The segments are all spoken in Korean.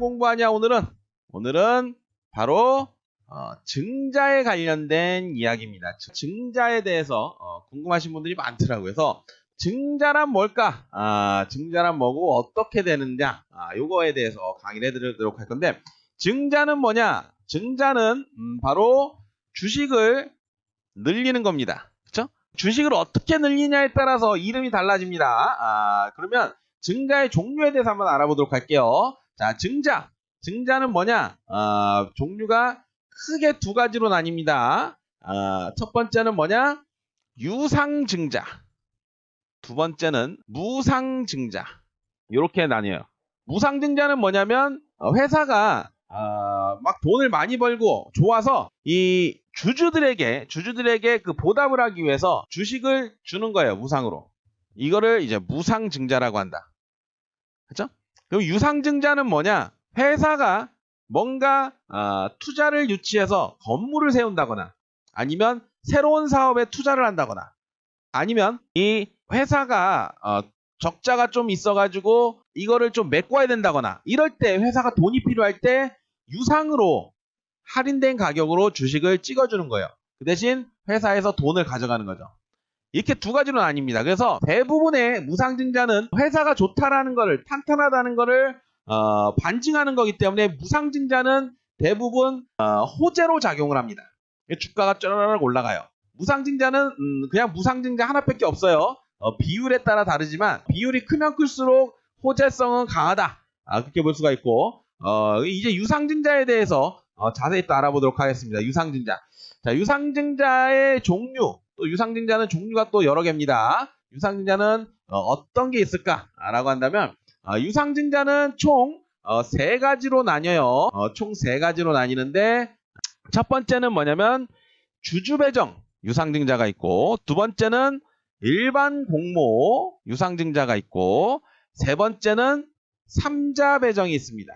공부하냐 오늘은 바로 증자에 관련된 이야기입니다. 증자에 대해서 궁금하신 분들이 많더라고요. 그래서 증자란 뭘까? 증자란 뭐고 어떻게 되느냐? 요거에 대해서 강의를 해드리도록 할 건데, 증자는 뭐냐? 증자는 바로 주식을 늘리는 겁니다. 그렇죠? 주식을 어떻게 늘리냐에 따라서 이름이 달라집니다. 그러면 증자의 종류에 대해서 한번 알아보도록 할게요. 자, 증자는 뭐냐? 종류가 크게 두 가지로 나뉩니다. 첫 번째는 뭐냐? 유상증자. 두 번째는 무상증자. 이렇게 나뉘어요. 무상증자는 뭐냐면 회사가 막 돈을 많이 벌고 좋아서 이 주주들에게 그 보답을 하기 위해서 주식을 주는 거예요. 무상으로. 이거를 이제 무상증자라고 한다. 그렇죠? 그럼 유상증자는 뭐냐? 회사가 뭔가 투자를 유치해서 건물을 세운다거나, 아니면 새로운 사업에 투자를 한다거나, 아니면 이 회사가 적자가 좀 있어가지고 이거를 좀 메꿔야 된다거나, 이럴 때 회사가 돈이 필요할 때 유상으로 할인된 가격으로 주식을 찍어주는 거예요. 그 대신 회사에서 돈을 가져가는 거죠. 이렇게 두 가지로 나뉩니다. 그래서 대부분의 무상증자는 회사가 좋다라는 거를, 탄탄하다는 거를 반증하는 거기 때문에, 무상증자는 대부분 호재로 작용을 합니다. 주가가 쩌르륵 올라가요. 무상증자는 그냥 무상증자 하나밖에 없어요. 비율에 따라 다르지만 비율이 크면 클수록 호재성은 강하다. 그렇게 볼 수가 있고, 이제 유상증자에 대해서 자세히 또 알아보도록 하겠습니다. 유상증자. 자, 유상증자의 종류, 또 유상증자는 종류가 또 여러 개입니다. 유상증자는 어떤 게 있을까라고 한다면, 유상증자는 총 세 가지로 나뉘어요. 총 세 가지로 나뉘는데, 첫 번째는 뭐냐면 주주배정 유상증자가 있고, 두 번째는 일반 공모 유상증자가 있고, 세 번째는 삼자배정이 있습니다.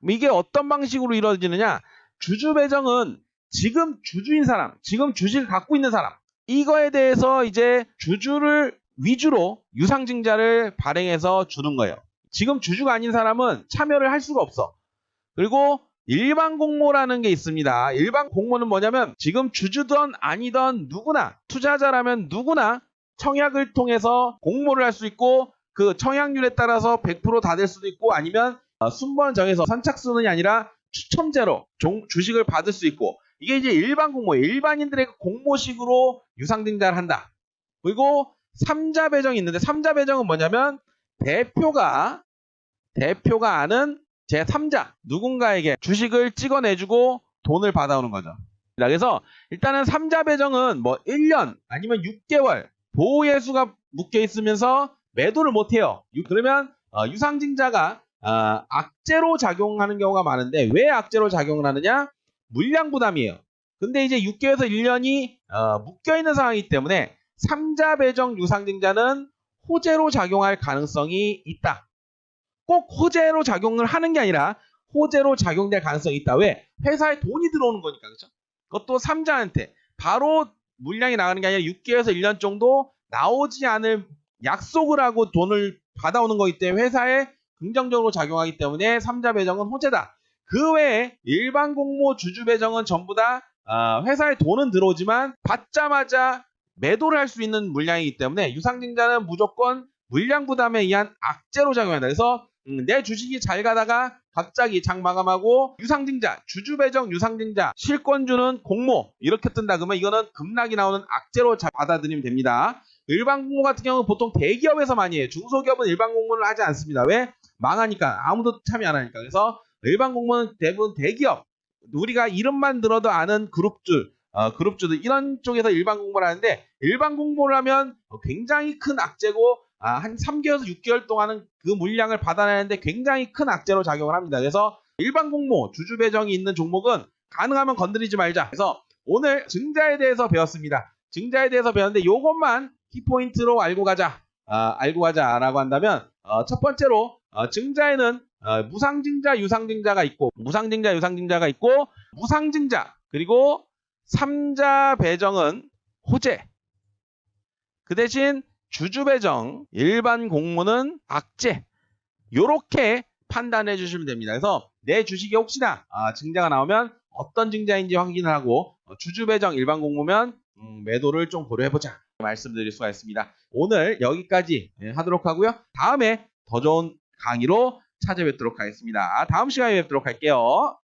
이게 어떤 방식으로 이루어지느냐? 주주배정은 지금 주주인 사람, 지금 주식을 갖고 있는 사람, 이거에 대해서 이제 주주를 위주로 유상증자를 발행해서 주는 거예요. 지금 주주가 아닌 사람은 참여를 할 수가 없어. 그리고 일반 공모라는 게 있습니다. 일반 공모는 뭐냐면, 지금 주주든 아니든 누구나, 투자자라면 누구나 청약을 통해서 공모를 할 수 있고, 그 청약률에 따라서 100% 다 될 수도 있고, 아니면 순번 정해서 선착순이 아니라 추첨제로 주식을 받을 수 있고, 이게 이제 일반 공모예요. 일반인들의 공모식으로 유상증자를 한다. 그리고 삼자배정이 있는데, 삼자배정은 뭐냐면 대표가 아는 제3자 누군가에게 주식을 찍어내주고 돈을 받아오는 거죠. 그래서 일단은 삼자배정은 뭐 1년 아니면 6개월 보호예수가 묶여 있으면서 매도를 못해요. 그러면 유상증자가 악재로 작용하는 경우가 많은데, 왜 악재로 작용을 하느냐? 물량 부담이에요. 근데 이제 6개월에서 1년이 묶여있는 상황이기 때문에 삼자배정 유상증자는 호재로 작용할 가능성이 있다. 꼭 호재로 작용을 하는 게 아니라 호재로 작용될 가능성이 있다. 왜? 회사에 돈이 들어오는 거니까. 그렇죠? 그것도 삼자한테 바로 물량이 나가는 게 아니라 6개월에서 1년 정도 나오지 않을 약속을 하고 돈을 받아오는 거기 때문에 회사에 긍정적으로 작용하기 때문에 삼자배정은 호재다. 그 외에 일반 공모 주주배정은 전부 다 회사에 돈은 들어오지만 받자마자 매도를 할 수 있는 물량이기 때문에, 유상증자는 무조건 물량 부담에 의한 악재로 작용한다. 그래서 내 주식이 잘 가다가 갑자기 장 마감하고 유상증자, 주주배정 유상증자, 실권주는 공모 이렇게 뜬다. 그러면 이거는 급락이 나오는 악재로 받아들이면 됩니다. 일반 공모 같은 경우는 보통 대기업에서 많이 해요. 중소기업은 일반 공모를 하지 않습니다. 왜? 망하니까. 아무도 참여 안 하니까. 그래서 일반 공모는 대부분 대기업, 우리가 이름만 들어도 아는 그룹주들 이런 쪽에서 일반 공모를 하는데, 일반 공모를 하면 굉장히 큰 악재고, 한 3개월에서 6개월 동안은 그 물량을 받아내는데 굉장히 큰 악재로 작용을 합니다. 그래서 일반 공모 주주배정이 있는 종목은 가능하면 건드리지 말자. 그래서 오늘 증자에 대해서 배웠습니다. 증자에 대해서 배웠는데 요것만 키포인트로 알고 가자라고 한다면, 첫 번째로 증자에는 무상증자 유상증자가 있고, 무상증자 그리고 삼자배정은 호재, 그 대신 주주배정 일반 공모는 악재, 요렇게 판단해 주시면 됩니다. 그래서 내 주식에 혹시나 증자가 나오면 어떤 증자인지 확인을 하고 주주배정 일반 공모면 매도를 좀 고려해보자 말씀드릴 수가 있습니다. 오늘 여기까지 하도록 하고요. 다음에 더 좋은 강의로 찾아뵙도록 하겠습니다. 다음 시간에 뵙도록 할게요.